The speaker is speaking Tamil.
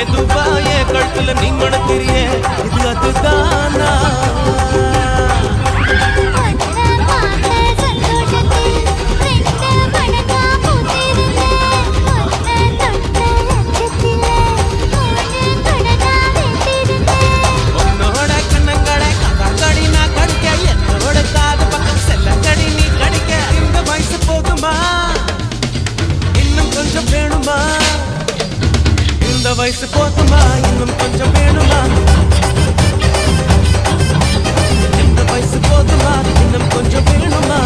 மெதுவா என் கழுத்துல நீ மணக்கிறிய இது அதுதானா வயசு போதுமா இன்னும் கொஞ்சம் வேணுமா இந்த வயசு போதுமா இன்னும் கொஞ்சம் வேணுமா